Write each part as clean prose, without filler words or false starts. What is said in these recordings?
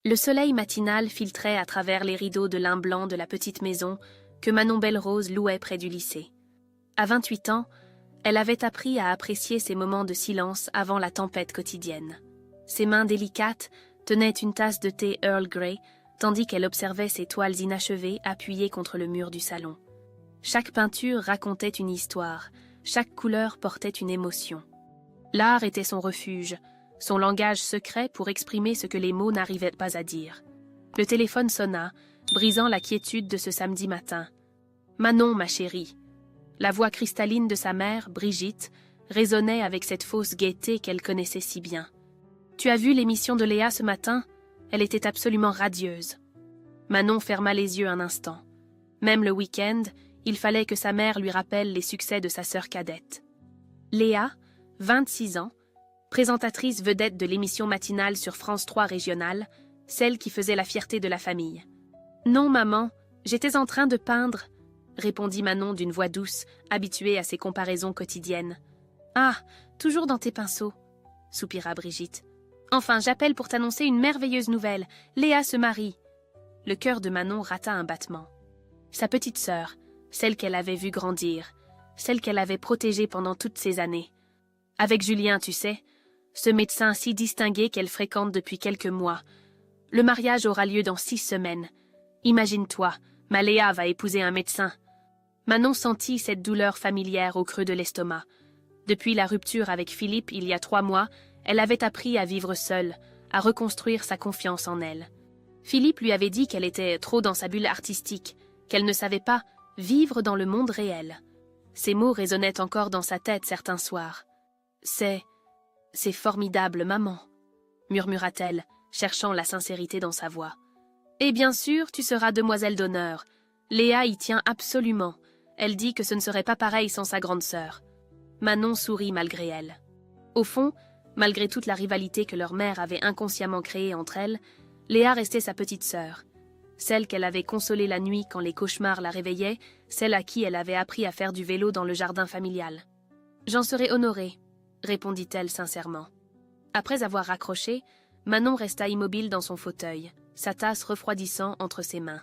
Le soleil matinal filtrait à travers les rideaux de lin blanc de la petite maison que Manon Belle-Rose louait près du lycée. À 28 ans, elle avait appris à apprécier ces moments de silence avant la tempête quotidienne. Ses mains délicates tenaient une tasse de thé Earl Grey, tandis qu'elle observait ses toiles inachevées appuyées contre le mur du salon. Chaque peinture racontait une histoire, chaque couleur portait une émotion. L'art était son refuge, son langage secret pour exprimer ce que les mots n'arrivaient pas à dire. Le téléphone sonna, brisant la quiétude de ce samedi matin. « Manon, ma chérie !» La voix cristalline de sa mère, Brigitte, résonnait avec cette fausse gaieté qu'elle connaissait si bien. « Tu as vu l'émission de Léa ce matin ? Elle était absolument radieuse. » Manon ferma les yeux un instant. Même le week-end, il fallait que sa mère lui rappelle les succès de sa sœur cadette. Léa, 26 ans, présentatrice vedette de l'émission matinale sur France 3 régionale, celle qui faisait la fierté de la famille. « Non, maman, j'étais en train de peindre, » répondit Manon d'une voix douce, habituée à ses comparaisons quotidiennes. « Ah, toujours dans tes pinceaux, » soupira Brigitte. « Enfin, j'appelle pour t'annoncer une merveilleuse nouvelle. Léa se marie. » Le cœur de Manon rata un battement. Sa petite sœur, celle qu'elle avait vue grandir, celle qu'elle avait protégée pendant toutes ces années. Avec Julien, tu sais, ce médecin si distingué qu'elle fréquente depuis quelques mois. Le mariage aura lieu dans 6 semaines. Imagine-toi, ma Léa va épouser un médecin. Manon sentit cette douleur familière au creux de l'estomac. Depuis la rupture avec Philippe il y a 3 mois, elle avait appris à vivre seule, à reconstruire sa confiance en elle. Philippe lui avait dit qu'elle était trop dans sa bulle artistique, qu'elle ne savait pas vivre dans le monde réel. Ces mots résonnaient encore dans sa tête certains soirs. « C'est formidable, maman », murmura-t-elle, cherchant la sincérité dans sa voix. « Et bien sûr, tu seras demoiselle d'honneur. Léa y tient absolument. Elle dit que ce ne serait pas pareil sans sa grande sœur. » Manon sourit malgré elle. Au fond, malgré toute la rivalité que leur mère avait inconsciemment créée entre elles, Léa restait sa petite sœur. Celle qu'elle avait consolée la nuit quand les cauchemars la réveillaient, celle à qui elle avait appris à faire du vélo dans le jardin familial. « J'en serai honorée, » répondit-elle sincèrement. Après avoir raccroché, Manon resta immobile dans son fauteuil, sa tasse refroidissant entre ses mains.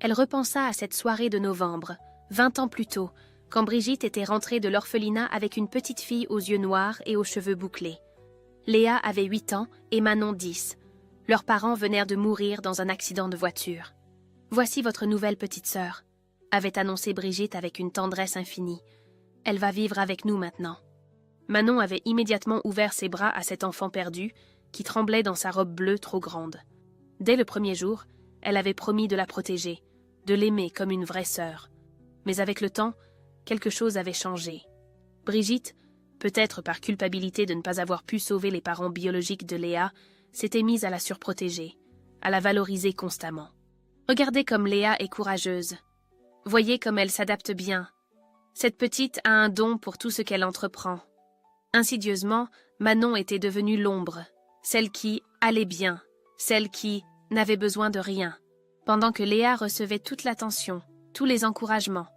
Elle repensa à cette soirée de novembre, 20 ans plus tôt, quand Brigitte était rentrée de l'orphelinat avec une petite fille aux yeux noirs et aux cheveux bouclés. Léa avait 8 ans et Manon 10. Leurs parents venèrent de mourir dans un accident de voiture. « Voici votre nouvelle petite sœur », avait annoncé Brigitte avec une tendresse infinie. « Elle va vivre avec nous maintenant. » Manon avait immédiatement ouvert ses bras à cet enfant perdu, qui tremblait dans sa robe bleue trop grande. Dès le premier jour, elle avait promis de la protéger, de l'aimer comme une vraie sœur. Mais avec le temps, quelque chose avait changé. Brigitte, peut-être par culpabilité de ne pas avoir pu sauver les parents biologiques de Léa, s'était mise à la surprotéger, à la valoriser constamment. Regardez comme Léa est courageuse. Voyez comme elle s'adapte bien. Cette petite a un don pour tout ce qu'elle entreprend. Insidieusement, Manon était devenue l'ombre, celle qui allait bien, celle qui n'avait besoin de rien, pendant que Léa recevait toute l'attention, tous les encouragements.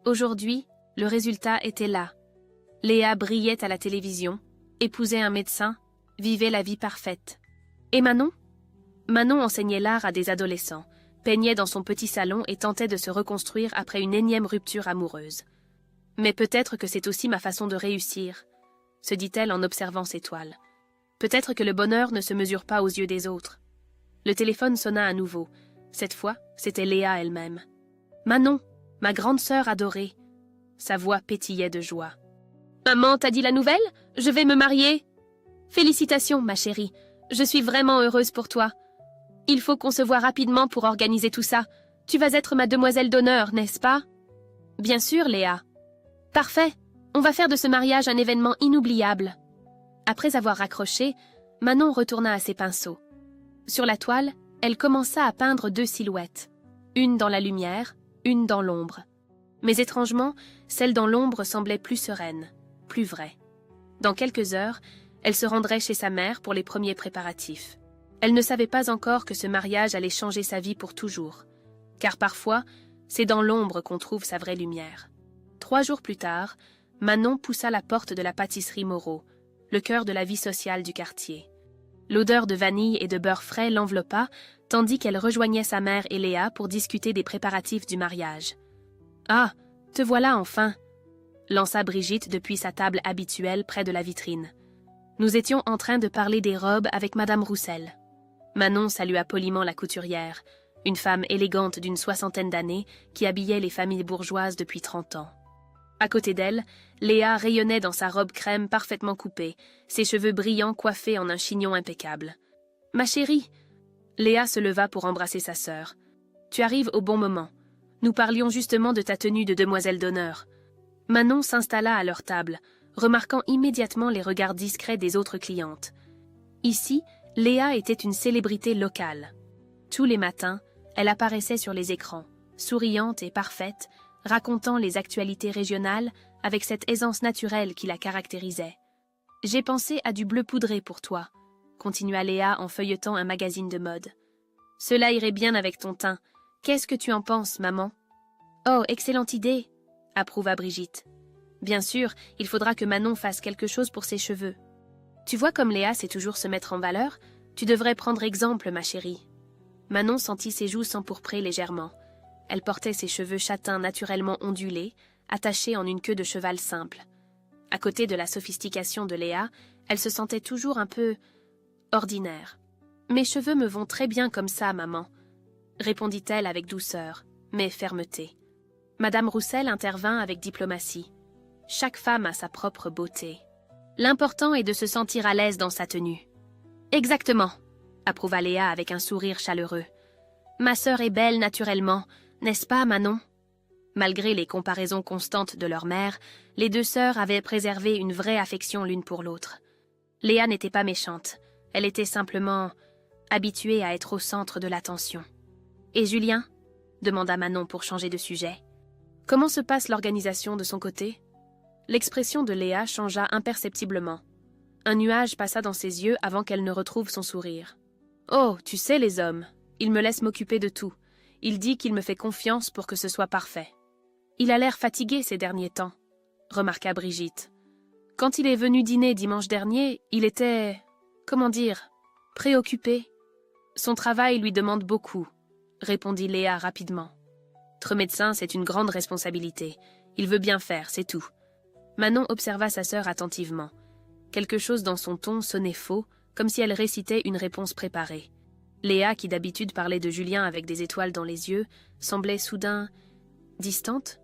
Aujourd'hui, le résultat était là. Léa brillait à la télévision, épousait un médecin, vivait la vie parfaite. Et Manon ? Manon enseignait l'art à des adolescents, peignait dans son petit salon et tentait de se reconstruire après une énième rupture amoureuse. Mais peut-être que c'est aussi ma façon de réussir, se dit-elle en observant ses toiles. Peut-être que le bonheur ne se mesure pas aux yeux des autres. Le téléphone sonna à nouveau. Cette fois, c'était Léa elle-même. « Manon, ma grande sœur adorée !» Sa voix pétillait de joie. « Maman, t'as dit la nouvelle ? Je vais me marier !»« Félicitations, ma chérie. Je suis vraiment heureuse pour toi. Il faut qu'on se voie rapidement pour organiser tout ça. Tu vas être ma demoiselle d'honneur, n'est-ce pas ? » « Bien sûr, Léa. »« Parfait. On va faire de ce mariage un événement inoubliable. » Après avoir raccroché, Manon retourna à ses pinceaux. Sur la toile, elle commença à peindre 2 silhouettes, une dans la lumière, une dans l'ombre. Mais étrangement, celle dans l'ombre semblait plus sereine, plus vraie. Dans quelques heures, elle se rendrait chez sa mère pour les premiers préparatifs. Elle ne savait pas encore que ce mariage allait changer sa vie pour toujours, car parfois, c'est dans l'ombre qu'on trouve sa vraie lumière. 3 jours plus tard, Manon poussa la porte de la pâtisserie Moreau, le cœur de la vie sociale du quartier. L'odeur de vanille et de beurre frais l'enveloppa, tandis qu'elle rejoignait sa mère et Léa pour discuter des préparatifs du mariage. « Ah, te voilà enfin !» lança Brigitte depuis sa table habituelle près de la vitrine. Nous étions en train de parler des robes avec Madame Roussel. Manon salua poliment la couturière, une femme élégante d'une 60aine d'années qui habillait les familles bourgeoises depuis 30 ans. À côté d'elle, Léa rayonnait dans sa robe crème parfaitement coupée, ses cheveux brillants coiffés en un chignon impeccable. « Ma chérie !» Léa se leva pour embrasser sa sœur. « Tu arrives au bon moment. Nous parlions justement de ta tenue de demoiselle d'honneur. » Manon s'installa à leur table, remarquant immédiatement les regards discrets des autres clientes. Ici, Léa était une célébrité locale. Tous les matins, elle apparaissait sur les écrans, souriante et parfaite, racontant les actualités régionales avec cette aisance naturelle qui la caractérisait. « J'ai pensé à du bleu poudré pour toi », continua Léa en feuilletant un magazine de mode. « Cela irait bien avec ton teint. Qu'est-ce que tu en penses, maman ?»« Oh, excellente idée !» approuva Brigitte. « Bien sûr, il faudra que Manon fasse quelque chose pour ses cheveux. Tu vois comme Léa sait toujours se mettre en valeur? Tu devrais prendre exemple, ma chérie. » Manon sentit ses joues s'empourprer légèrement. Elle portait ses cheveux châtains naturellement ondulés, attachés en une queue de cheval simple. À côté de la sophistication de Léa, elle se sentait toujours un peu ordinaire. « Mes cheveux me vont très bien comme ça, maman, » répondit-elle avec douceur, mais fermeté. Madame Roussel intervint avec diplomatie. Chaque femme a sa propre beauté. L'important est de se sentir à l'aise dans sa tenue. « Exactement, » approuva Léa avec un sourire chaleureux. « Ma sœur est belle naturellement, n'est-ce pas, Manon ?» Malgré les comparaisons constantes de leur mère, les deux sœurs avaient préservé une vraie affection l'une pour l'autre. Léa n'était pas méchante, elle était simplement habituée à être au centre de l'attention. « Et Julien ?» demanda Manon pour changer de sujet. « Comment se passe l'organisation de son côté ?» L'expression de Léa changea imperceptiblement. Un nuage passa dans ses yeux avant qu'elle ne retrouve son sourire. « Oh, tu sais les hommes, il me laisse m'occuper de tout. Il dit qu'il me fait confiance pour que ce soit parfait. » « Il a l'air fatigué ces derniers temps, » remarqua Brigitte. « Quand il est venu dîner dimanche dernier, il était, comment dire, préoccupé. Son travail lui demande beaucoup, » répondit Léa rapidement. « Être médecin, c'est une grande responsabilité. Il veut bien faire, c'est tout. » Manon observa sa sœur attentivement. Quelque chose dans son ton sonnait faux, comme si elle récitait une réponse préparée. Léa, qui d'habitude parlait de Julien avec des étoiles dans les yeux, semblait soudain distante.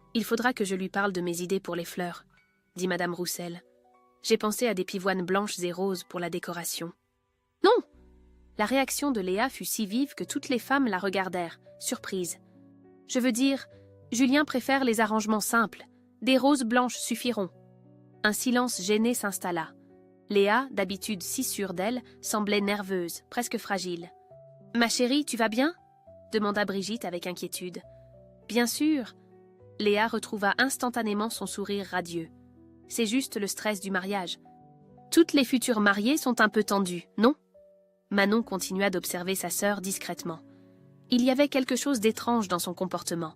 « Il faudra que je lui parle de mes idées pour les fleurs, » dit Madame Roussel. « J'ai pensé à des pivoines blanches et roses pour la décoration. »« Non !» La réaction de Léa fut si vive que toutes les femmes la regardèrent, surprises. « Je veux dire, Julien préfère les arrangements simples. Des roses blanches suffiront. » Un silence gêné s'installa. Léa, d'habitude si sûre d'elle, semblait nerveuse, presque fragile. « Ma chérie, tu vas bien ?» demanda Brigitte avec inquiétude. « Bien sûr. » Léa retrouva instantanément son sourire radieux. « C'est juste le stress du mariage. Toutes les futures mariées sont un peu tendues, non ?» Manon continua d'observer sa sœur discrètement. Il y avait quelque chose d'étrange dans son comportement.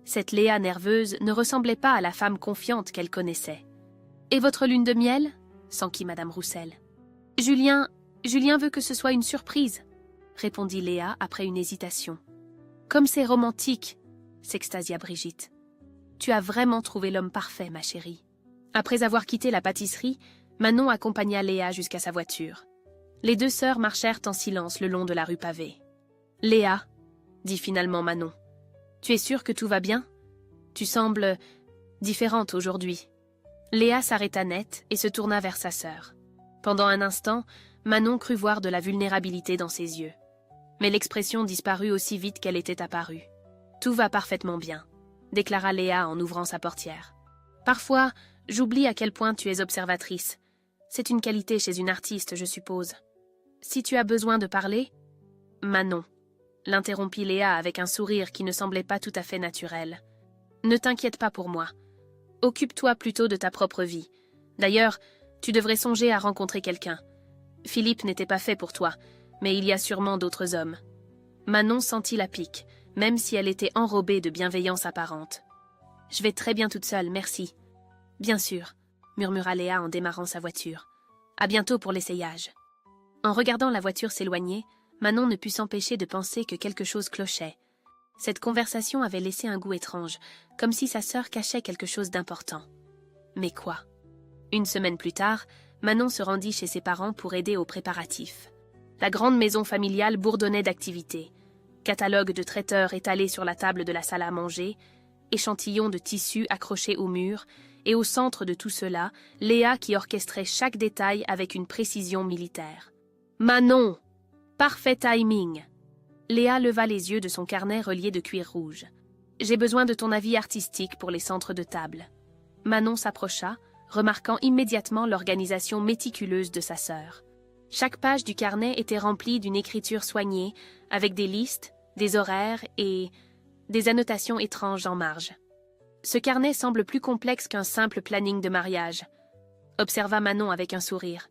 Cette Léa nerveuse ne ressemblait pas à la femme confiante qu'elle connaissait. « Et votre lune de miel ?» s'enquit Madame Roussel. « Julien veut que ce soit une surprise, » répondit Léa après une hésitation. « Comme c'est romantique !» s'extasia Brigitte. « Tu as vraiment trouvé l'homme parfait, ma chérie. » Après avoir quitté la pâtisserie, Manon accompagna Léa jusqu'à sa voiture. Les deux sœurs marchèrent en silence le long de la rue pavée. « Léa, » dit finalement Manon, « tu es sûre que tout va bien ? Tu sembles différente aujourd'hui. » Léa s'arrêta net et se tourna vers sa sœur. Pendant un instant, Manon crut voir de la vulnérabilité dans ses yeux. Mais l'expression disparut aussi vite qu'elle était apparue. « Tout va parfaitement bien, » déclara Léa en ouvrant sa portière. « Parfois, j'oublie à quel point tu es observatrice. C'est une qualité chez une artiste, je suppose. Si tu as besoin de parler... » « Manon, » l'interrompit Léa avec un sourire qui ne semblait pas tout à fait naturel. « Ne t'inquiète pas pour moi. Occupe-toi plutôt de ta propre vie. D'ailleurs, tu devrais songer à rencontrer quelqu'un. Philippe n'était pas fait pour toi, mais il y a sûrement d'autres hommes. » Manon sentit la pique, même si elle était enrobée de bienveillance apparente. « Je vais très bien toute seule, merci. »« Bien sûr, » murmura Léa en démarrant sa voiture. « À bientôt pour l'essayage. » En regardant la voiture s'éloigner, Manon ne put s'empêcher de penser que quelque chose clochait. Cette conversation avait laissé un goût étrange, comme si sa sœur cachait quelque chose d'important. Mais quoi? Une semaine plus tard, Manon se rendit chez ses parents pour aider aux préparatifs. La grande maison familiale bourdonnait d'activités. Catalogue de traiteurs étalés sur la table de la salle à manger, échantillons de tissus accrochés au mur, et au centre de tout cela, Léa qui orchestrait chaque détail avec une précision militaire. « Manon! Parfait timing !» Léa leva les yeux de son carnet relié de cuir rouge. « J'ai besoin de ton avis artistique pour les centres de table. » Manon s'approcha, remarquant immédiatement l'organisation méticuleuse de sa sœur. Chaque page du carnet était remplie d'une écriture soignée, avec des listes, des horaires et des annotations étranges en marge. Ce carnet semble plus complexe qu'un simple planning de mariage, observa Manon avec un sourire.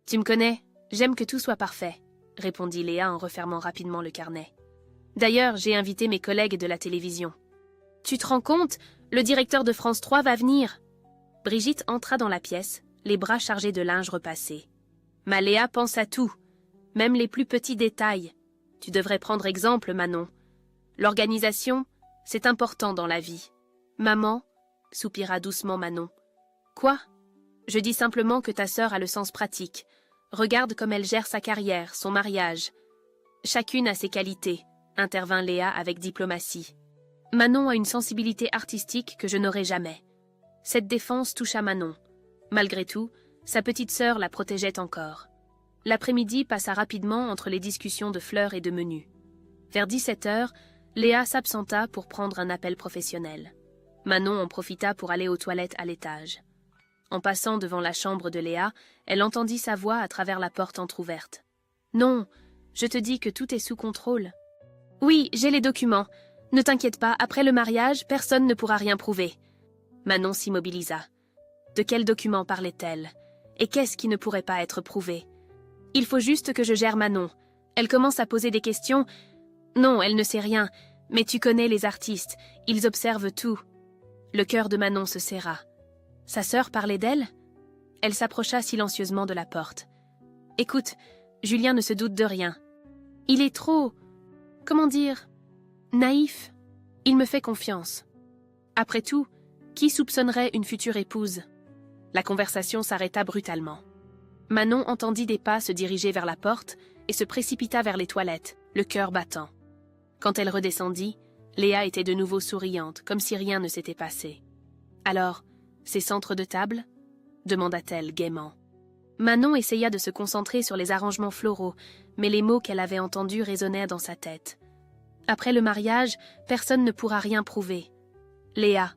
Tu me connais, j'aime que tout soit parfait, répondit Léa en refermant rapidement le carnet. D'ailleurs, j'ai invité mes collègues de la télévision. Tu te rends compte, le directeur de France 3 va venir. Brigitte entra dans la pièce, les bras chargés de linge repassé. Ma Léa pense à tout, même les plus petits détails. Tu devrais prendre exemple, Manon. L'organisation, c'est important dans la vie. Maman, soupira doucement Manon. Quoi? Je dis simplement que ta sœur a le sens pratique. Regarde comme elle gère sa carrière, son mariage. Chacune a ses qualités, intervint Léa avec diplomatie. Manon a une sensibilité artistique que je n'aurai jamais. Cette défense toucha Manon. Malgré tout, sa petite sœur la protégeait encore. L'après-midi passa rapidement entre les discussions de fleurs et de menus. Vers 17h, Léa s'absenta pour prendre un appel professionnel. Manon en profita pour aller aux toilettes à l'étage. En passant devant la chambre de Léa, elle entendit sa voix à travers la porte entr'ouverte. « Non, je te dis que tout est sous contrôle. »« Oui, j'ai les documents. Ne t'inquiète pas, après le mariage, personne ne pourra rien prouver. » Manon s'immobilisa. De quels documents parlait-elle? Et qu'est-ce qui ne pourrait pas être prouvé? Il faut juste que je gère Manon. Elle commence à poser des questions. Non, elle ne sait rien, mais tu connais les artistes, ils observent tout. Le cœur de Manon se serra. Sa sœur parlait d'elle? Elle s'approcha silencieusement de la porte. Écoute, Julien ne se doute de rien. Il est trop... comment dire... naïf. Il me fait confiance. Après tout, qui soupçonnerait une future épouse? La conversation s'arrêta brutalement. Manon entendit des pas se diriger vers la porte et se précipita vers les toilettes, le cœur battant. Quand elle redescendit, Léa était de nouveau souriante, comme si rien ne s'était passé. « Alors, ces centres de table ?» demanda-t-elle gaiement. Manon essaya de se concentrer sur les arrangements floraux, mais les mots qu'elle avait entendus résonnaient dans sa tête. « Après le mariage, personne ne pourra rien prouver. »« Léa, »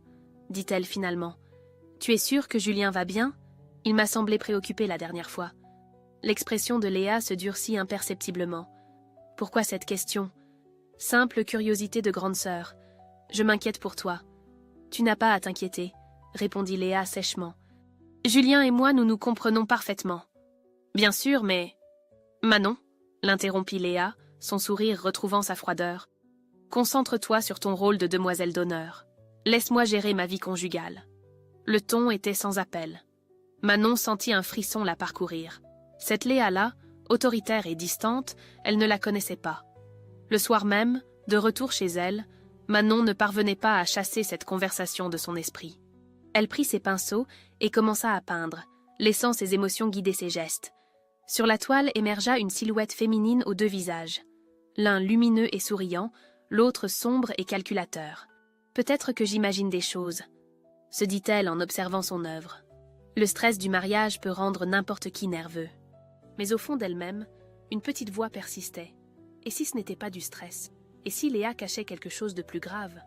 dit-elle finalement, « tu es sûre que Julien va bien ? Il m'a semblé préoccupé la dernière fois. » L'expression de Léa se durcit imperceptiblement. « Pourquoi cette question ? Simple curiosité de grande sœur. Je m'inquiète pour toi. »« Tu n'as pas à t'inquiéter, » répondit Léa sèchement. « Julien et moi, nous nous comprenons parfaitement. »« Bien sûr, mais... » « Manon, » l'interrompit Léa, son sourire retrouvant sa froideur. « Concentre-toi sur ton rôle de demoiselle d'honneur. Laisse-moi gérer ma vie conjugale. » Le ton était sans appel. Manon sentit un frisson la parcourir. Cette Léa-là, autoritaire et distante, elle ne la connaissait pas. Le soir même, de retour chez elle, Manon ne parvenait pas à chasser cette conversation de son esprit. Elle prit ses pinceaux et commença à peindre, laissant ses émotions guider ses gestes. Sur la toile émergea une silhouette féminine aux deux visages. L'un lumineux et souriant, l'autre sombre et calculateur. « Peut-être que j'imagine des choses », se dit-elle en observant son œuvre. Le stress du mariage peut rendre n'importe qui nerveux. Mais au fond d'elle-même, une petite voix persistait. Et si ce n'était pas du stress? Et si Léa cachait quelque chose de plus grave?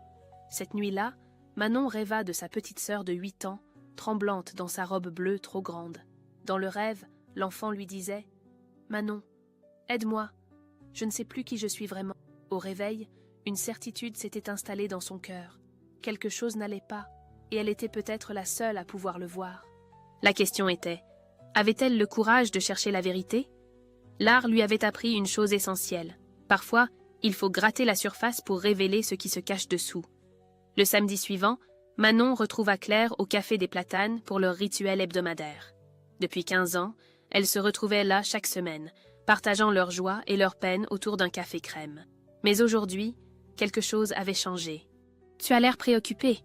Cette nuit-là, Manon rêva de sa petite sœur de 8 ans, tremblante dans sa robe bleue trop grande. Dans le rêve, l'enfant lui disait « Manon, aide-moi, je ne sais plus qui je suis vraiment. » Au réveil, une certitude s'était installée dans son cœur. Quelque chose n'allait pas, et elle était peut-être la seule à pouvoir le voir. La question était, avait-elle le courage de chercher la vérité? L'art lui avait appris une chose essentielle. Parfois, il faut gratter la surface pour révéler ce qui se cache dessous. Le samedi suivant, Manon retrouva Claire au Café des Platanes pour leur rituel hebdomadaire. Depuis 15 ans, elle se retrouvait là chaque semaine, partageant leur joie et leur peine autour d'un café crème. Mais aujourd'hui, quelque chose avait changé. « Tu as l'air préoccupée »,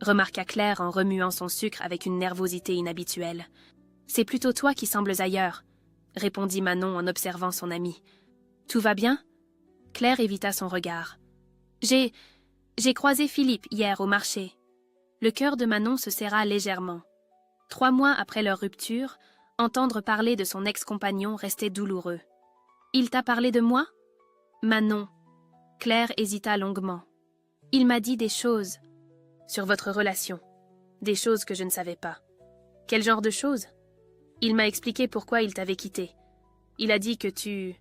remarqua Claire en remuant son sucre avec une nervosité inhabituelle. « C'est plutôt toi qui sembles ailleurs », répondit Manon en observant son amie. « Tout va bien ?» Claire évita son regard. « J'ai croisé Philippe hier au marché. » Le cœur de Manon se serra légèrement. 3 mois après leur rupture, entendre parler de son ex-compagnon restait douloureux. « Il t'a parlé de moi ?» Manon. Claire hésita longuement. « Il m'a dit des choses. » Sur votre relation. Des choses que je ne savais pas. Quel genre de choses? Il m'a expliqué pourquoi il t'avait quitté. Il a dit que tu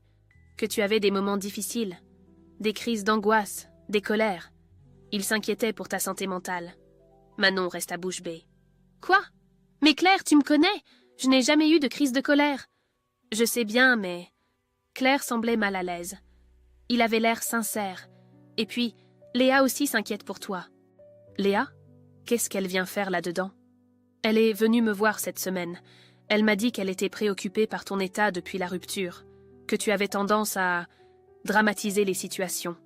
avais des moments difficiles, des crises d'angoisse, des colères. Il s'inquiétait pour ta santé mentale. Manon resta bouche bée. Quoi? Mais Claire, tu me connais? Je n'ai jamais eu de crise de colère. Je sais bien, mais... Claire semblait mal à l'aise. Il avait l'air sincère. Et puis, Léa aussi s'inquiète pour toi. Léa? Qu'est-ce qu'elle vient faire là-dedans? Elle est venue me voir cette semaine. Elle m'a dit qu'elle était préoccupée par ton état depuis la rupture, que tu avais tendance à dramatiser les situations.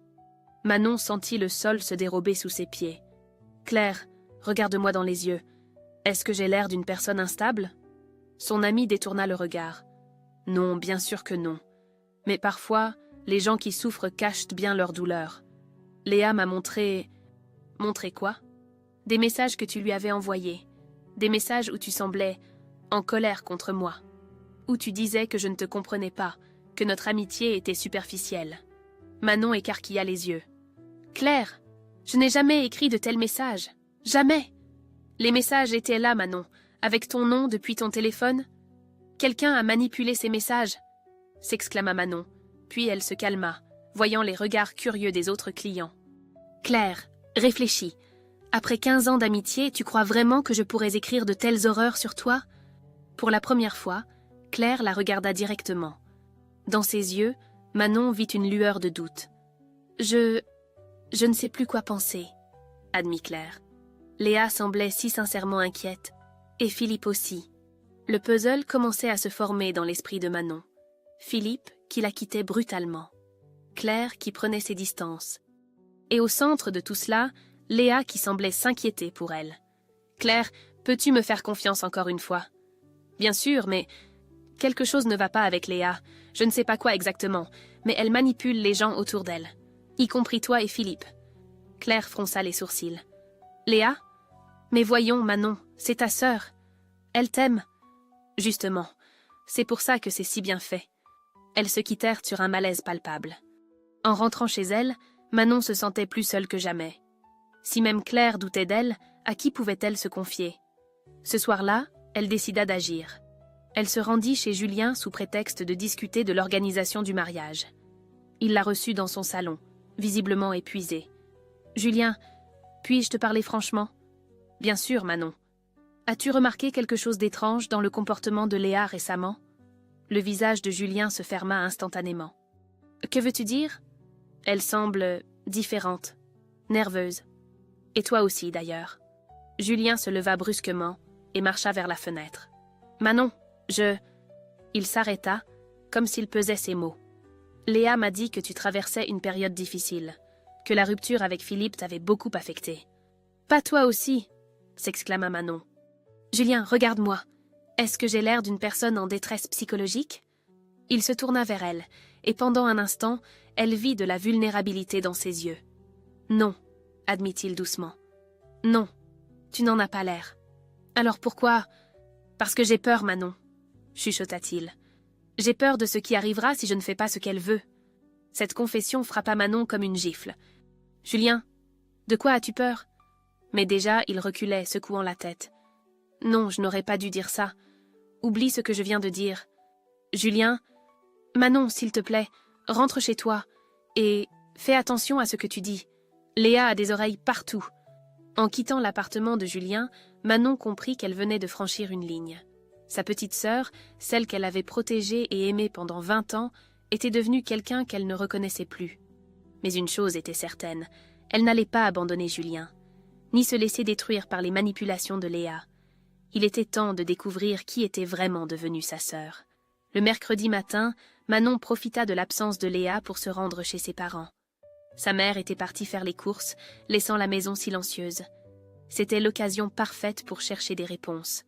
Manon sentit le sol se dérober sous ses pieds. Claire, regarde-moi dans les yeux. Est-ce que j'ai l'air d'une personne instable? Son amie détourna le regard. Non, bien sûr que non. Mais parfois, les gens qui souffrent cachent bien leur douleur. Léa m'a montré... Montré quoi? Des messages que tu lui avais envoyés. Des messages où tu semblais en colère contre moi. Où tu disais que je ne te comprenais pas, que notre amitié était superficielle. Manon écarquilla les yeux. Claire, je n'ai jamais écrit de tels messages. Jamais. Les messages étaient là, Manon, avec ton nom depuis ton téléphone. Quelqu'un a manipulé ces messages, s'exclama Manon, puis elle se calma, voyant les regards curieux des autres clients. Claire, réfléchis. Après 15 ans d'amitié, tu crois vraiment que je pourrais écrire de telles horreurs sur toi? Pour la première fois, Claire la regarda directement. Dans ses yeux, Manon vit une lueur de doute. Je ne sais plus quoi penser, admit Claire. Léa semblait si sincèrement inquiète, et Philippe aussi. Le puzzle commençait à se former dans l'esprit de Manon. Philippe qui la quittait brutalement. Claire qui prenait ses distances. Et au centre de tout cela, Léa qui semblait s'inquiéter pour elle. « Claire, peux-tu me faire confiance encore une fois ?»« Bien sûr, mais quelque chose ne va pas avec Léa. Je ne sais pas quoi exactement, mais elle manipule les gens autour d'elle, y compris toi et Philippe. » Claire fronça les sourcils. « Léa? Mais voyons, Manon, c'est ta sœur. Elle t'aime. » Justement, c'est pour ça que c'est si bien fait. Elles se quittèrent sur un malaise palpable. En rentrant chez elle, Manon se sentait plus seule que jamais. Si même Claire doutait d'elle, à qui pouvait-elle se confier? Ce soir-là, elle décida d'agir. Elle se rendit chez Julien sous prétexte de discuter de l'organisation du mariage. Il la reçut dans son salon, visiblement épuisé. « Julien, puis-je te parler franchement ?»« Bien sûr, Manon. As-tu remarqué quelque chose d'étrange dans le comportement de Léa récemment ?» Le visage de Julien se ferma instantanément. « Que veux-tu dire ?»« Elle semble différente, nerveuse. Et toi aussi, d'ailleurs. » Julien se leva brusquement et marcha vers la fenêtre. « Manon, Il s'arrêta, comme s'il pesait ses mots. « Léa m'a dit que tu traversais une période difficile, que la rupture avec Philippe t'avait beaucoup affecté. »« Pas toi aussi !» s'exclama Manon. « Julien, regarde-moi. Est-ce que j'ai l'air d'une personne en détresse psychologique ?» Il se tourna vers elle, et pendant un instant, elle vit de la vulnérabilité dans ses yeux. « Non, » admit-il doucement. « Non, tu n'en as pas l'air. »« Alors pourquoi ?»« Parce que j'ai peur, Manon, » chuchota-t-il. « J'ai peur de ce qui arrivera si je ne fais pas ce qu'elle veut. » Cette confession frappa Manon comme une gifle. « Julien, de quoi as-tu peur ?» Mais déjà, il reculait, secouant la tête. « Non, je n'aurais pas dû dire ça. Oublie ce que je viens de dire. Julien, Manon, s'il te plaît, rentre chez toi et fais attention à ce que tu dis. Léa a des oreilles partout. » En quittant l'appartement de Julien, Manon comprit qu'elle venait de franchir une ligne. Sa petite sœur, celle qu'elle avait protégée et aimée pendant 20 ans, était devenue quelqu'un qu'elle ne reconnaissait plus. Mais une chose était certaine, elle n'allait pas abandonner Julien, ni se laisser détruire par les manipulations de Léa. Il était temps de découvrir qui était vraiment devenue sa sœur. Le mercredi matin, Manon profita de l'absence de Léa pour se rendre chez ses parents. Sa mère était partie faire les courses, laissant la maison silencieuse. C'était l'occasion parfaite pour chercher des réponses.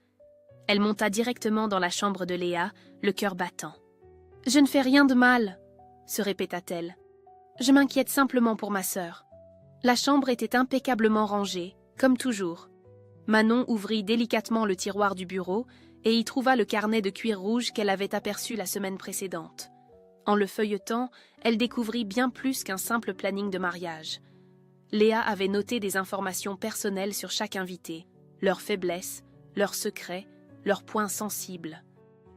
Elle monta directement dans la chambre de Léa, le cœur battant. « Je ne fais rien de mal », se répéta-t-elle. « Je m'inquiète simplement pour ma sœur. » La chambre était impeccablement rangée, comme toujours. Manon ouvrit délicatement le tiroir du bureau et y trouva le carnet de cuir rouge qu'elle avait aperçu la semaine précédente. En le feuilletant, elle découvrit bien plus qu'un simple planning de mariage. Léa avait noté des informations personnelles sur chaque invité, leurs faiblesses, leurs secrets, leurs points sensibles.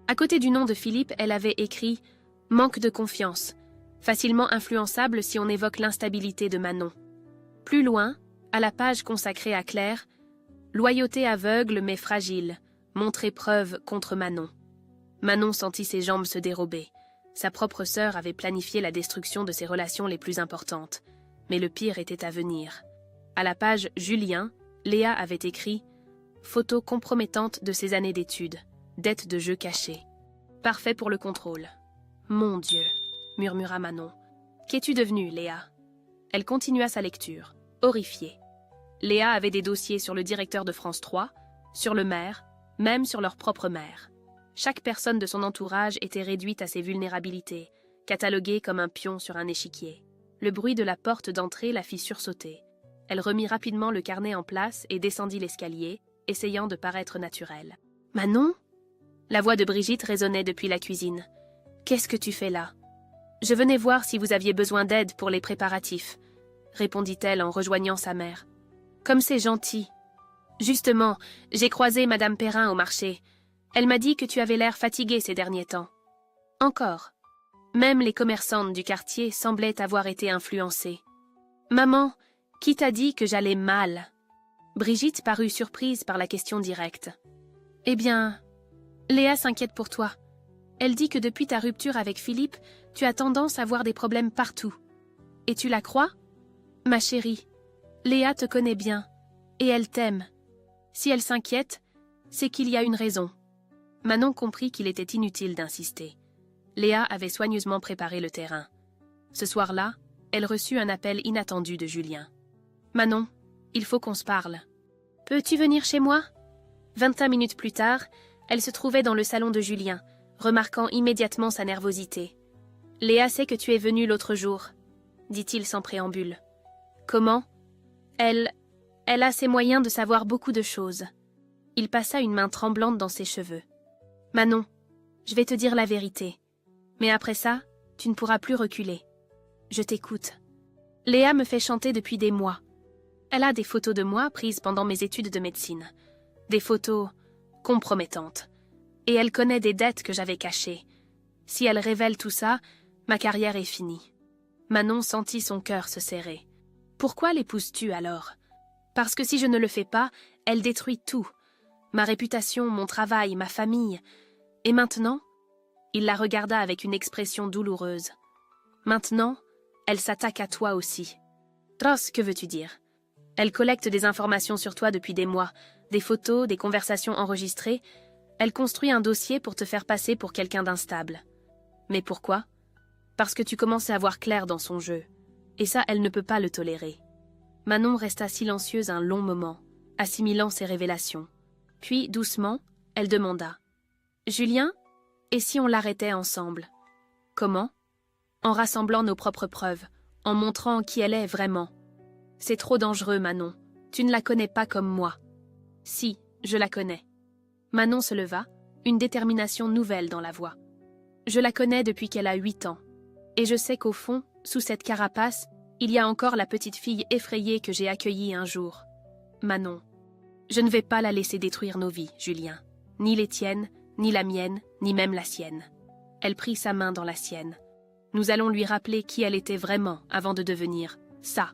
À côté du nom de Philippe, elle avait écrit « Manque de confiance, facilement influençable si on évoque l'instabilité de Manon ». Plus loin, à la page consacrée à Claire, « Loyauté aveugle mais fragile, montrer preuve contre Manon ». Manon sentit ses jambes se dérober. Sa propre sœur avait planifié la destruction de ses relations les plus importantes. Mais le pire était à venir. À la page « Julien », Léa avait écrit « Photo compromettante de ses années d'études, dette de jeu cachée. Parfait pour le contrôle. »« Mon Dieu !» murmura Manon. « Qu'es-tu devenue, Léa ?» Elle continua sa lecture, horrifiée. Léa avait des dossiers sur le directeur de France 3, sur le maire, même sur leur propre mère. Chaque personne de son entourage était réduite à ses vulnérabilités, cataloguée comme un pion sur un échiquier. Le bruit de la porte d'entrée la fit sursauter. Elle remit rapidement le carnet en place et descendit l'escalier, essayant de paraître naturelle. « Manon ?» La voix de Brigitte résonnait depuis la cuisine. « Qu'est-ce que tu fais là ?»« Je venais voir si vous aviez besoin d'aide pour les préparatifs, » répondit-elle en rejoignant sa mère. « Comme c'est gentil. Justement, j'ai croisé Madame Perrin au marché. Elle m'a dit que tu avais l'air fatiguée ces derniers temps. » « Encore. » Même les commerçantes du quartier semblaient avoir été influencées. « Maman, qui t'a dit que j'allais mal ?» Brigitte parut surprise par la question directe. « Eh bien, Léa s'inquiète pour toi. Elle dit que depuis ta rupture avec Philippe, tu as tendance à voir des problèmes partout. Et tu la crois ? Ma chérie, Léa te connaît bien, et elle t'aime. Si elle s'inquiète, c'est qu'il y a une raison. » Manon comprit qu'il était inutile d'insister. Léa avait soigneusement préparé le terrain. Ce soir-là, elle reçut un appel inattendu de Julien. « Manon, il faut qu'on se parle. Peux-tu venir chez moi ?» 25 minutes plus tard, elle se trouvait dans le salon de Julien, remarquant immédiatement sa nervosité. « Léa sait que tu es venue l'autre jour, » dit-il sans préambule. « Comment ? Elle a ses moyens de savoir beaucoup de choses. » Il passa une main tremblante dans ses cheveux. « Manon, je vais te dire la vérité. Mais après ça, tu ne pourras plus reculer. Je t'écoute. Léa me fait chanter depuis des mois. Elle a des photos de moi prises pendant mes études de médecine. Des photos compromettantes. Et elle connaît des dettes que j'avais cachées. Si elle révèle tout ça, ma carrière est finie. » Manon sentit son cœur se serrer. « Pourquoi l'épouses-tu alors ? Parce que si je ne le fais pas, elle détruit tout. Ma réputation, mon travail, ma famille. Et maintenant ?» Il la regarda avec une expression douloureuse. « Maintenant, elle s'attaque à toi aussi. »« Dross, que veux-tu dire ? Elle collecte des informations sur toi depuis des mois, des photos, des conversations enregistrées. Elle construit un dossier pour te faire passer pour quelqu'un d'instable. Mais pourquoi ? Parce que tu commences à voir clair dans son jeu. Et ça, elle ne peut pas le tolérer. » Manon resta silencieuse un long moment, assimilant ses révélations. Puis, doucement, elle demanda. « Julien ? Et si on l'arrêtait ensemble ? » « Comment ? » « En rassemblant nos propres preuves, en montrant qui elle est vraiment. C'est trop dangereux, Manon. Tu ne la connais pas comme moi. »« Si, je la connais. » Manon se leva, une détermination nouvelle dans la voix. « Je la connais depuis qu'elle a 8 ans. Et je sais qu'au fond, sous cette carapace, il y a encore la petite fille effrayée que j'ai accueillie un jour. Manon, je ne vais pas la laisser détruire nos vies, Julien. Ni les tiennes, ni la mienne, ni même la sienne. » Elle prit sa main dans la sienne. « Nous allons lui rappeler qui elle était vraiment avant de devenir ça. »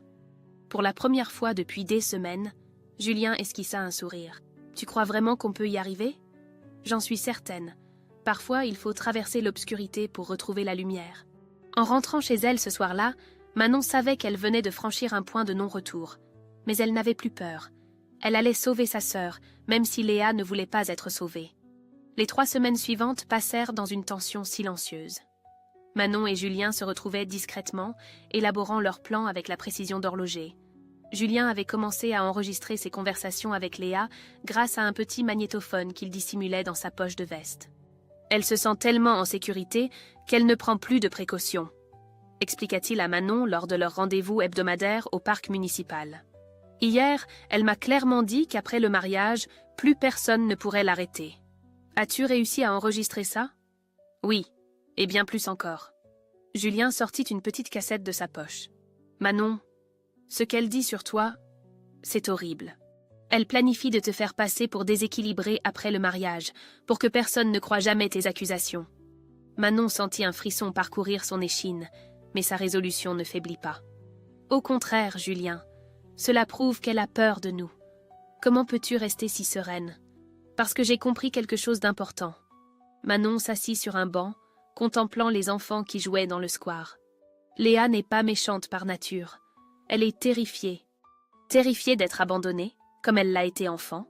Pour la première fois depuis des semaines, Julien esquissa un sourire. « Tu crois vraiment qu'on peut y arriver ? J'en suis certaine. Parfois, il faut traverser l'obscurité pour retrouver la lumière. » En rentrant chez elle ce soir-là, Manon savait qu'elle venait de franchir un point de non-retour. Mais elle n'avait plus peur. Elle allait sauver sa sœur, même si Léa ne voulait pas être sauvée. Les 3 semaines suivantes passèrent dans une tension silencieuse. Manon et Julien se retrouvaient discrètement, élaborant leurs plans avec la précision d'horloger. Julien avait commencé à enregistrer ses conversations avec Léa grâce à un petit magnétophone qu'il dissimulait dans sa poche de veste. Elle se sent tellement en sécurité qu'elle ne prend plus de précautions, expliqua-t-il à Manon lors de leur rendez-vous hebdomadaire au parc municipal. Hier, elle m'a clairement dit qu'après le mariage, plus personne ne pourrait l'arrêter. As-tu réussi à enregistrer ça? Oui, et bien plus encore. Julien sortit une petite cassette de sa poche. Manon, ce qu'elle dit sur toi, c'est horrible. Elle planifie de te faire passer pour déséquilibrée après le mariage, pour que personne ne croie jamais tes accusations. Manon sentit un frisson parcourir son échine, mais sa résolution ne faiblit pas. Au contraire, Julien, cela prouve qu'elle a peur de nous. Comment peux-tu rester si sereine? Parce que j'ai compris quelque chose d'important. Manon s'assit sur un banc, contemplant les enfants qui jouaient dans le square. Léa n'est pas méchante par nature. Elle est terrifiée. Terrifiée d'être abandonnée, comme elle l'a été enfant.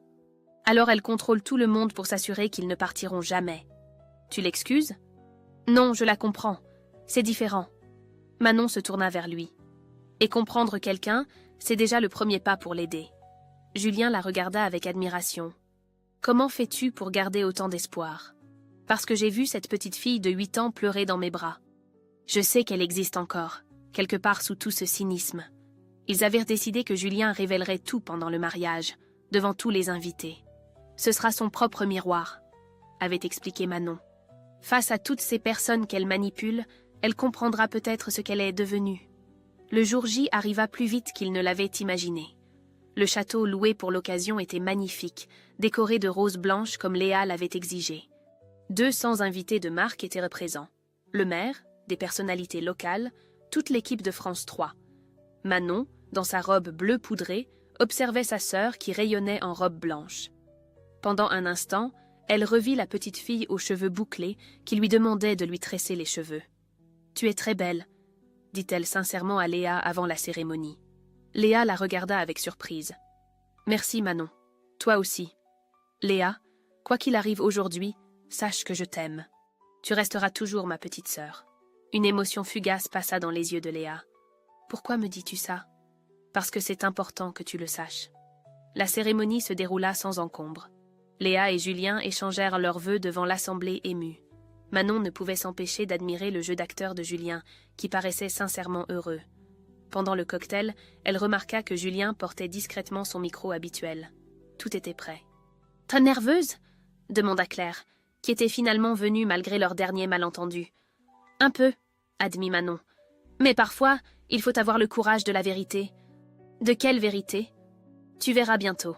Alors elle contrôle tout le monde pour s'assurer qu'ils ne partiront jamais. Tu l'excuses? Non, je la comprends. C'est différent. Manon se tourna vers lui. Et comprendre quelqu'un, c'est déjà le premier pas pour l'aider. Julien la regarda avec admiration. Comment fais-tu pour garder autant d'espoir? Parce que j'ai vu cette petite fille de 8 ans pleurer dans mes bras. Je sais qu'elle existe encore, quelque part sous tout ce cynisme. Ils avaient décidé que Julien révélerait tout pendant le mariage, devant tous les invités. Ce sera son propre miroir, avait expliqué Manon. Face à toutes ces personnes qu'elle manipule, elle comprendra peut-être ce qu'elle est devenue. Le jour J arriva plus vite qu'il ne l'avait imaginé. Le château loué pour l'occasion était magnifique, décoré de roses blanches comme Léa l'avait exigé. 200 invités de marque étaient présents. Le maire, des personnalités locales, toute l'équipe de France 3. Manon, dans sa robe bleue poudrée, observait sa sœur qui rayonnait en robe blanche. Pendant un instant, elle revit la petite fille aux cheveux bouclés qui lui demandait de lui tresser les cheveux. « Tu es très belle », dit-elle sincèrement à Léa avant la cérémonie. Léa la regarda avec surprise. « Merci Manon, toi aussi. Léa, quoi qu'il arrive aujourd'hui, sache que je t'aime. Tu resteras toujours ma petite sœur. » Une émotion fugace passa dans les yeux de Léa. « Pourquoi me dis-tu ça? » Parce que c'est important que tu le saches. La cérémonie se déroula sans encombre. Léa et Julien échangèrent leurs vœux devant l'assemblée émue. Manon ne pouvait s'empêcher d'admirer le jeu d'acteur de Julien, qui paraissait sincèrement heureux. Pendant le cocktail, elle remarqua que Julien portait discrètement son micro habituel. Tout était prêt. « T'es nerveuse ?» demanda Claire, qui était finalement venue malgré leur dernier malentendu. « Un peu, » admit Manon. « Mais parfois, il faut avoir le courage de la vérité. » « De quelle vérité? Tu verras bientôt. »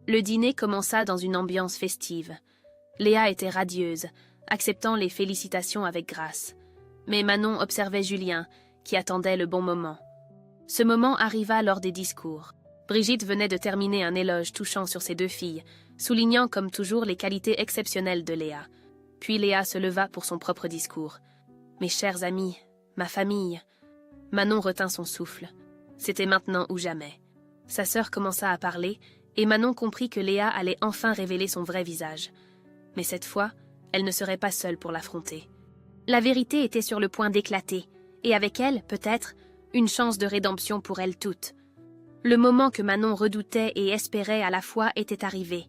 Le dîner commença dans une ambiance festive. Léa était radieuse, acceptant les félicitations avec grâce. Mais Manon observait Julien, qui attendait le bon moment. Ce moment arriva lors des discours. Brigitte venait de terminer un éloge touchant sur ses 2 filles, soulignant comme toujours les qualités exceptionnelles de Léa. Puis Léa se leva pour son propre discours. « Mes chers amis, ma famille... » Manon retint son souffle. C'était maintenant ou jamais. Sa sœur commença à parler, et Manon comprit que Léa allait enfin révéler son vrai visage. Mais cette fois, elle ne serait pas seule pour l'affronter. La vérité était sur le point d'éclater, et avec elle, peut-être, une chance de rédemption pour elles toutes. Le moment que Manon redoutait et espérait à la fois était arrivé.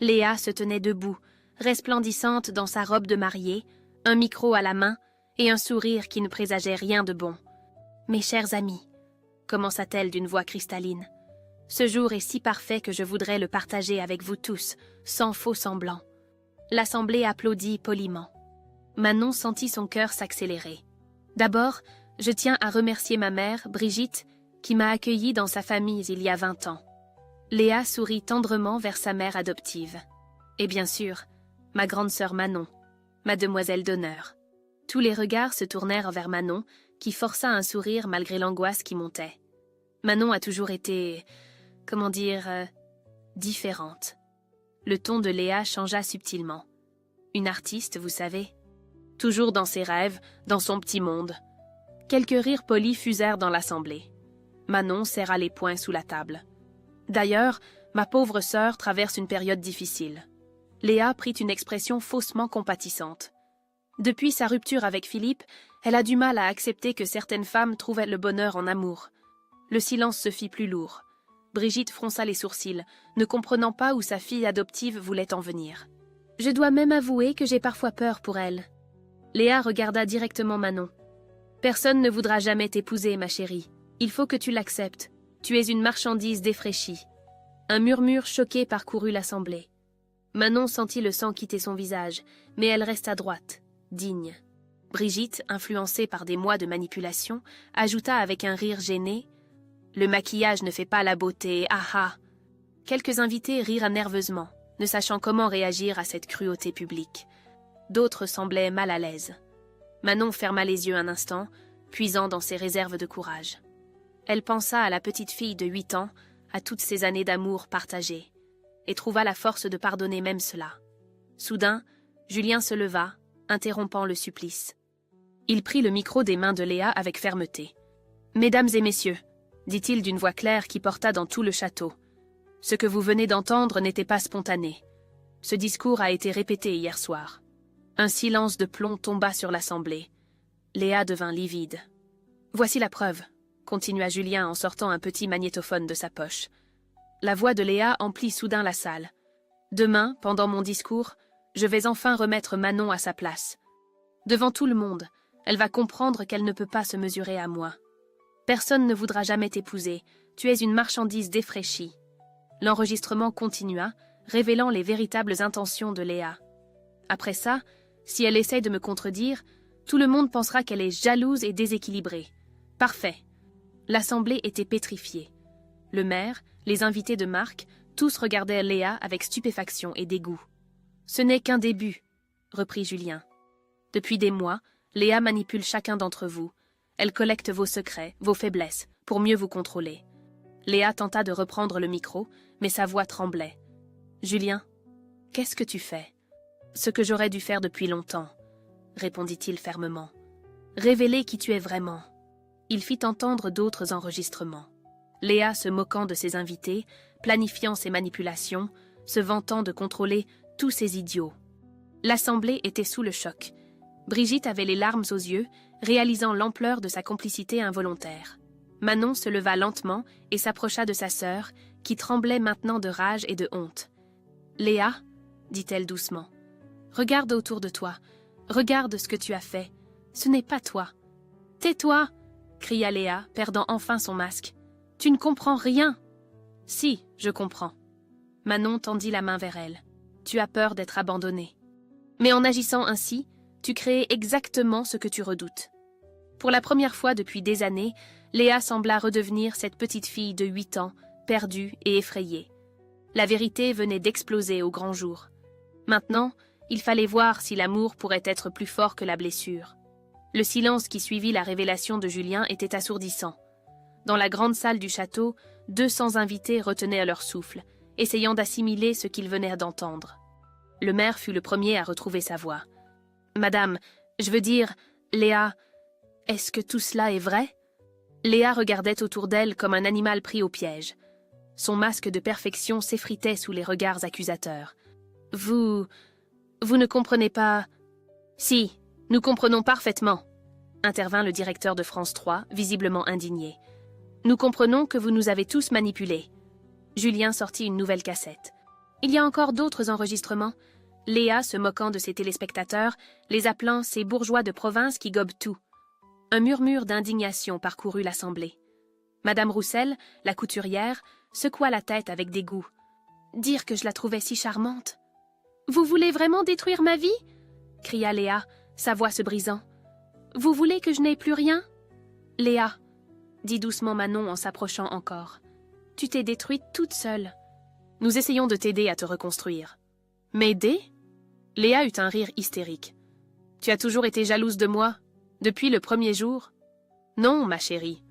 Léa se tenait debout, resplendissante dans sa robe de mariée, un micro à la main, et un sourire qui ne présageait rien de bon. « Mes chers amis, » commença-t-elle d'une voix cristalline. « Ce jour est si parfait que je voudrais le partager avec vous tous, sans faux semblant. » L'assemblée applaudit poliment. Manon sentit son cœur s'accélérer. « D'abord, je tiens à remercier ma mère, Brigitte, qui m'a accueillie dans sa famille il y a 20 ans. » Léa sourit tendrement vers sa mère adoptive. Et bien sûr, ma grande sœur Manon, ma demoiselle d'honneur. Tous les regards se tournèrent vers Manon, qui força un sourire malgré l'angoisse qui montait. Manon a toujours été, différente. Le ton de Léa changea subtilement. Une artiste, vous savez. Toujours dans ses rêves, dans son petit monde. Quelques rires polis fusèrent dans l'assemblée. Manon serra les poings sous la table. D'ailleurs, ma pauvre sœur traverse une période difficile. Léa prit une expression faussement compatissante. Depuis sa rupture avec Philippe, elle a du mal à accepter que certaines femmes trouvent le bonheur en amour. Le silence se fit plus lourd. Brigitte fronça les sourcils, ne comprenant pas où sa fille adoptive voulait en venir. « Je dois même avouer que j'ai parfois peur pour elle. » Léa regarda directement Manon. « Personne ne voudra jamais t'épouser, ma chérie. Il faut que tu l'acceptes. Tu es une marchandise défraîchie. » Un murmure choqué parcourut l'assemblée. Manon sentit le sang quitter son visage, mais elle resta droite, digne. Brigitte, influencée par des mois de manipulation, ajouta avec un rire gêné « Le maquillage ne fait pas la beauté, ah ah !» Quelques invités rirent nerveusement, ne sachant comment réagir à cette cruauté publique. D'autres semblaient mal à l'aise. Manon ferma les yeux un instant, puisant dans ses réserves de courage. Elle pensa à la petite fille de 8 ans, à toutes ces années d'amour partagées, et trouva la force de pardonner même cela. Soudain, Julien se leva, interrompant le supplice. Il prit le micro des mains de Léa avec fermeté. « Mesdames et messieurs, » dit-il d'une voix claire qui porta dans tout le château. « Ce que vous venez d'entendre n'était pas spontané. Ce discours a été répété hier soir. » Un silence de plomb tomba sur l'assemblée. Léa devint livide. « Voici la preuve, » continua Julien en sortant un petit magnétophone de sa poche. La voix de Léa emplit soudain la salle. « Demain, pendant mon discours, je vais enfin remettre Manon à sa place. Devant tout le monde, elle va comprendre qu'elle ne peut pas se mesurer à moi. Personne ne voudra jamais t'épouser, tu es une marchandise défraîchie. » L'enregistrement continua, révélant les véritables intentions de Léa. Après ça, si elle essaie de me contredire, tout le monde pensera qu'elle est jalouse et déséquilibrée. Parfait. L'assemblée était pétrifiée. Le maire, les invités de marque, tous regardaient Léa avec stupéfaction et dégoût. « Ce n'est qu'un début, » reprit Julien. « Depuis des mois, Léa manipule chacun d'entre vous. Elle collecte vos secrets, vos faiblesses, pour mieux vous contrôler. » Léa tenta de reprendre le micro, mais sa voix tremblait. « Julien, qu'est-ce que tu fais ?»« Ce que j'aurais dû faire depuis longtemps, » répondit-il fermement. « Révéler qui tu es vraiment. » Il fit entendre d'autres enregistrements. Léa se moquant de ses invités, planifiant ses manipulations, se vantant de contrôler tous ces idiots. L'assemblée était sous le choc. Brigitte avait les larmes aux yeux, réalisant l'ampleur de sa complicité involontaire. Manon se leva lentement et s'approcha de sa sœur, qui tremblait maintenant de rage et de honte. « Léa, » dit-elle doucement, « regarde autour de toi. Regarde ce que tu as fait. Ce n'est pas toi. »« Tais-toi !» cria Léa, perdant enfin son masque. « Tu ne comprends rien !»« Si, je comprends. » Manon tendit la main vers elle. « Tu as peur d'être abandonnée. Mais en agissant ainsi, tu crées exactement ce que tu redoutes. » Pour la première fois depuis des années, Léa sembla redevenir cette petite fille de 8 ans, perdue et effrayée. La vérité venait d'exploser au grand jour. Maintenant, il fallait voir si l'amour pourrait être plus fort que la blessure. Le silence qui suivit la révélation de Julien était assourdissant. Dans la grande salle du château, 200 invités retenaient leur souffle, essayant d'assimiler ce qu'ils venaient d'entendre. Le maire fut le premier à retrouver sa voix. « Madame, je veux dire, Léa, est-ce que tout cela est vrai ?» Léa regardait autour d'elle comme un animal pris au piège. Son masque de perfection s'effritait sous les regards accusateurs. « Vous ne comprenez pas... »« Si, nous comprenons parfaitement, » intervint le directeur de France 3, visiblement indigné. « Nous comprenons que vous nous avez tous manipulés. » Julien sortit une nouvelle cassette. Il y a encore d'autres enregistrements. Léa se moquant de ses téléspectateurs, les appelant ces bourgeois de province qui gobent tout. Un murmure d'indignation parcourut l'assemblée. Madame Roussel, la couturière, secoua la tête avec dégoût. « Dire que je la trouvais si charmante. »« Vous voulez vraiment détruire ma vie ?» cria Léa, sa voix se brisant. « Vous voulez que je n'ai plus rien ?»« Léa, » dit doucement Manon en s'approchant encore. « Tu t'es détruite toute seule. Nous essayons de t'aider à te reconstruire. »« M'aider ?» Léa eut un rire hystérique. « Tu as toujours été jalouse de moi, depuis le premier jour ?»« Non, ma chérie. »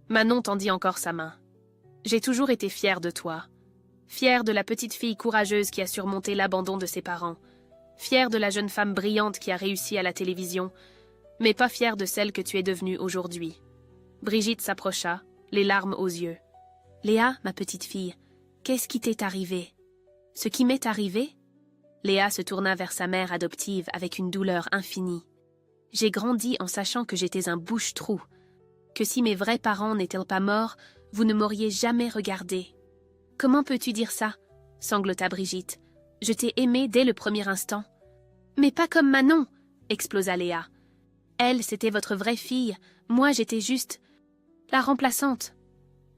Manon tendit encore sa main. « J'ai toujours été fière de toi. Fière de la petite fille courageuse qui a surmonté l'abandon de ses parents. Fière de la jeune femme brillante qui a réussi à la télévision, mais pas fière de celle que tu es devenue aujourd'hui. » Brigitte s'approcha, les larmes aux yeux. « Léa, ma petite fille, qu'est-ce qui t'est arrivé ?»« Ce qui m'est arrivé ?» Léa se tourna vers sa mère adoptive avec une douleur infinie. J'ai grandi en sachant que j'étais un bouche-trou, que si mes vrais parents n'étaient pas morts, vous ne m'auriez jamais regardé. Comment peux-tu dire ça? Sanglota Brigitte. Je t'ai aimée dès le premier instant. Mais pas comme Manon, explosa Léa. Elle, c'était votre vraie fille, moi j'étais juste la remplaçante.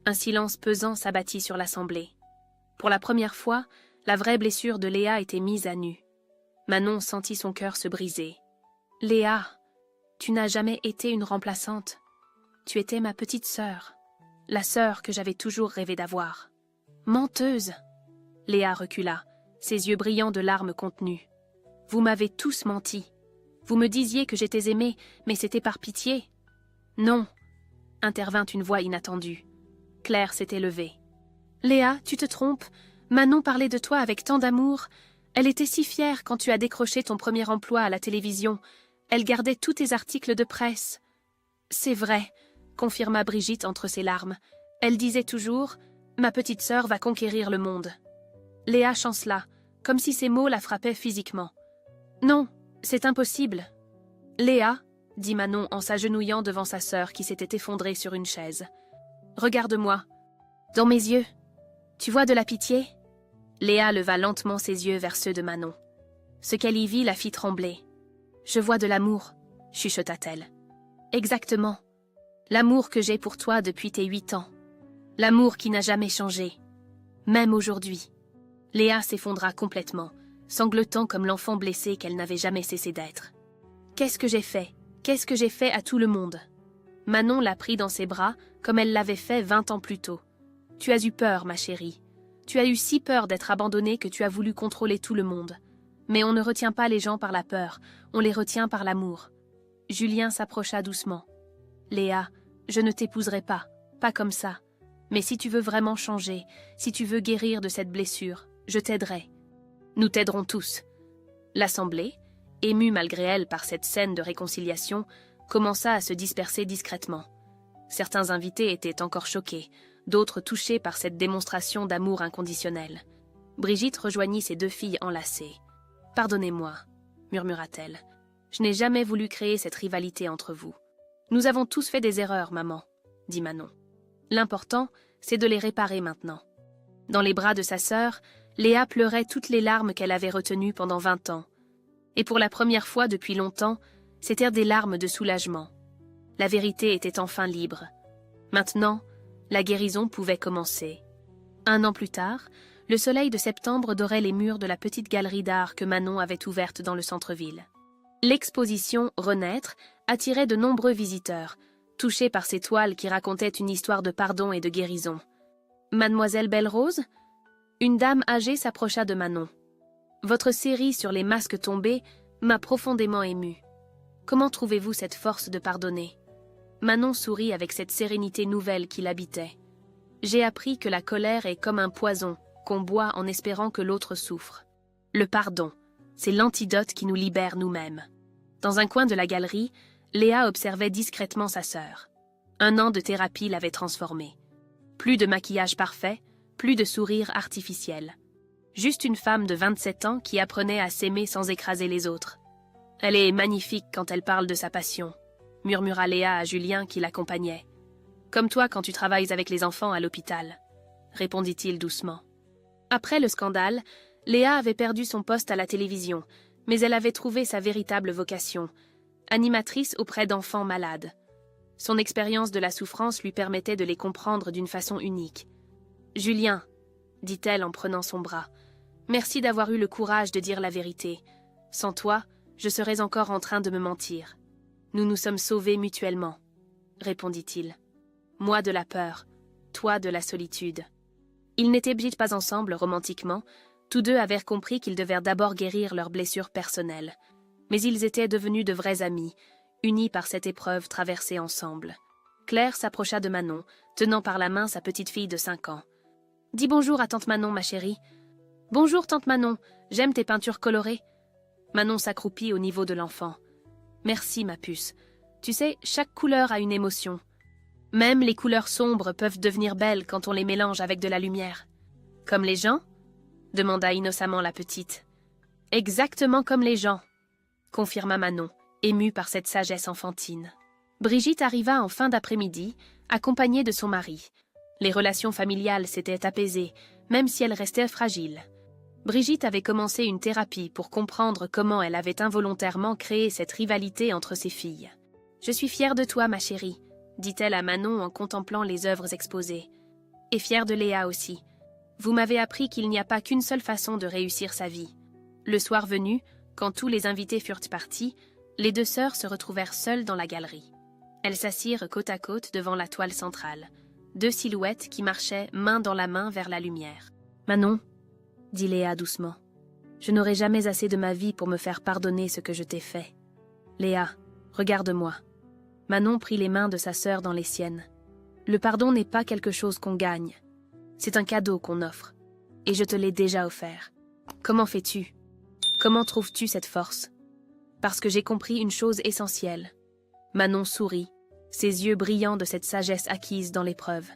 Un silence pesant s'abattit sur l'assemblée. Pour la première fois, la vraie blessure de Léa était mise à nu. Manon sentit son cœur se briser. Léa, tu n'as jamais été une remplaçante. Tu étais ma petite sœur, la sœur que j'avais toujours rêvé d'avoir. Menteuse! Léa recula, ses yeux brillants de larmes contenues. Vous m'avez tous menti. Vous me disiez que j'étais aimée, mais c'était par pitié. Non, intervint une voix inattendue. Claire s'était levée. Léa, tu te trompes. Manon parlait de toi avec tant d'amour. Elle était si fière quand tu as décroché ton premier emploi à la télévision. Elle gardait tous tes articles de presse. C'est vrai, confirma Brigitte entre ses larmes. Elle disait toujours « Ma petite sœur va conquérir le monde ». Léa chancela, comme si ces mots la frappaient physiquement. « Non, c'est impossible. » Léa, dit Manon en s'agenouillant devant sa sœur qui s'était effondrée sur une chaise. « Regarde-moi. Dans mes yeux. Tu vois de la pitié ?» Léa leva lentement ses yeux vers ceux de Manon. Ce qu'elle y vit la fit trembler. « Je vois de l'amour, » chuchota-t-elle. « Exactement. L'amour que j'ai pour toi depuis tes 8 ans. L'amour qui n'a jamais changé. Même aujourd'hui. » Léa s'effondra complètement, sanglotant comme l'enfant blessé qu'elle n'avait jamais cessé d'être. « Qu'est-ce que j'ai fait? Qu'est-ce que j'ai fait à tout le monde ?» Manon la prit dans ses bras comme elle l'avait fait 20 ans plus tôt. « Tu as eu peur, ma chérie. Tu as eu si peur d'être abandonnée que tu as voulu contrôler tout le monde. Mais on ne retient pas les gens par la peur, on les retient par l'amour. » Julien s'approcha doucement. « Léa, je ne t'épouserai pas comme ça. Mais si tu veux vraiment changer, si tu veux guérir de cette blessure, je t'aiderai. Nous t'aiderons tous. » L'assemblée, émue malgré elle par cette scène de réconciliation, commença à se disperser discrètement. Certains invités étaient encore choqués, d'autres touchés par cette démonstration d'amour inconditionnel. Brigitte rejoignit ses 2 filles enlacées. « Pardonnez-moi, » murmura-t-elle. « Je n'ai jamais voulu créer cette rivalité entre vous. Nous avons tous fait des erreurs, maman, » dit Manon. « L'important, c'est de les réparer maintenant. » Dans les bras de sa sœur, Léa pleurait toutes les larmes qu'elle avait retenues pendant 20 ans. Et pour la première fois depuis longtemps, c'étaient des larmes de soulagement. La vérité était enfin libre. Maintenant, la guérison pouvait commencer. 1 an plus tard, le soleil de septembre dorait les murs de la petite galerie d'art que Manon avait ouverte dans le centre-ville. L'exposition « Renaître » attirait de nombreux visiteurs, touchés par ces toiles qui racontaient une histoire de pardon et de guérison. « Mademoiselle Belle-Rose ?» Une dame âgée s'approcha de Manon. « Votre série sur les masques tombés m'a profondément émue. Comment trouvez-vous cette force de pardonner ?» Manon sourit avec cette sérénité nouvelle qui l'habitait. « J'ai appris que la colère est comme un poison qu'on boit en espérant que l'autre souffre. Le pardon, c'est l'antidote qui nous libère nous-mêmes. » Dans un coin de la galerie, Léa observait discrètement sa sœur. 1 an de thérapie l'avait transformée. Plus de maquillage parfait, plus de sourire artificiel. Juste une femme de 27 ans qui apprenait à s'aimer sans écraser les autres. « Elle est magnifique quand elle parle de sa passion », murmura Léa à Julien qui l'accompagnait. « Comme toi quand tu travailles avec les enfants à l'hôpital », répondit-il doucement. Après le scandale, Léa avait perdu son poste à la télévision, mais elle avait trouvé sa véritable vocation, animatrice auprès d'enfants malades. Son expérience de la souffrance lui permettait de les comprendre d'une façon unique. « Julien, » dit-elle en prenant son bras, « merci d'avoir eu le courage de dire la vérité. Sans toi, je serais encore en train de me mentir. Nous nous sommes sauvés mutuellement, » répondit-il. « Moi de la peur, toi de la solitude. » Ils n'étaient pas ensemble romantiquement, tous deux avaient compris qu'ils devaient d'abord guérir leurs blessures personnelles. Mais ils étaient devenus de vrais amis, unis par cette épreuve traversée ensemble. Claire s'approcha de Manon, tenant par la main sa petite fille de 5 ans. « Dis bonjour à tante Manon, ma chérie. »« Bonjour, tante Manon, j'aime tes peintures colorées. » Manon s'accroupit au niveau de l'enfant. « Merci, ma puce. Tu sais, chaque couleur a une émotion. Même les couleurs sombres peuvent devenir belles quand on les mélange avec de la lumière. »« Comme les gens ?» demanda innocemment la petite. Exactement comme les gens, confirma Manon, émue par cette sagesse enfantine. Brigitte arriva en fin d'après-midi, accompagnée de son mari. Les relations familiales s'étaient apaisées, même si elles restaient fragiles. Brigitte avait commencé une thérapie pour comprendre comment elle avait involontairement créé cette rivalité entre ses filles. « Je suis fière de toi, ma chérie », dit-elle à Manon en contemplant les œuvres exposées. « Et fière de Léa aussi. Vous m'avez appris qu'il n'y a pas qu'une seule façon de réussir sa vie. » Le soir venu, quand tous les invités furent partis, les deux sœurs se retrouvèrent seules dans la galerie. Elles s'assirent côte à côte devant la toile centrale, deux silhouettes qui marchaient main dans la main vers la lumière. « Manon, » dit Léa doucement, « je n'aurai jamais assez de ma vie pour me faire pardonner ce que je t'ai fait. Léa, regarde-moi. » Manon prit les mains de sa sœur dans les siennes. « Le pardon n'est pas quelque chose qu'on gagne. C'est un cadeau qu'on offre. Et je te l'ai déjà offert. Comment fais-tu? Comment trouves-tu cette force? Parce que j'ai compris une chose essentielle. » Manon sourit, ses yeux brillants de cette sagesse acquise dans l'épreuve.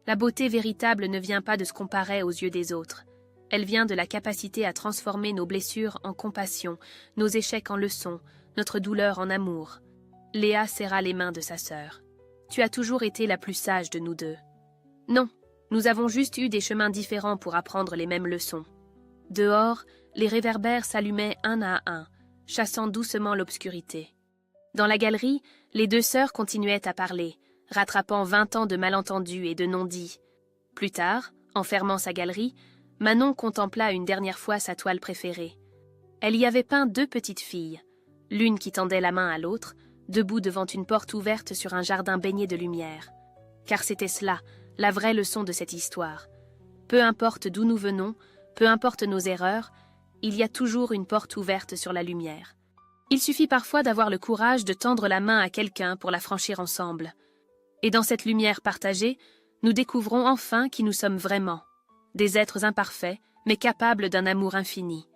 La beauté véritable ne vient pas de ce qu'on paraît aux yeux des autres. Elle vient de la capacité à transformer nos blessures en compassion, nos échecs en leçons, notre douleur en amour. Léa serra les mains de sa sœur. « Tu as toujours été la plus sage de nous deux. » « Non, nous avons juste eu des chemins différents pour apprendre les mêmes leçons. » Dehors, les réverbères s'allumaient un à un, chassant doucement l'obscurité. Dans la galerie, les deux sœurs continuaient à parler, rattrapant 20 ans de malentendus et de non-dits. Plus tard, en fermant sa galerie, Manon contempla une dernière fois sa toile préférée. Elle y avait peint deux petites filles, l'une qui tendait la main à l'autre, debout devant une porte ouverte sur un jardin baigné de lumière. Car c'était cela, la vraie leçon de cette histoire. Peu importe d'où nous venons, peu importe nos erreurs, il y a toujours une porte ouverte sur la lumière. Il suffit parfois d'avoir le courage de tendre la main à quelqu'un pour la franchir ensemble. Et dans cette lumière partagée, nous découvrons enfin qui nous sommes vraiment. Des êtres imparfaits, mais capables d'un amour infini.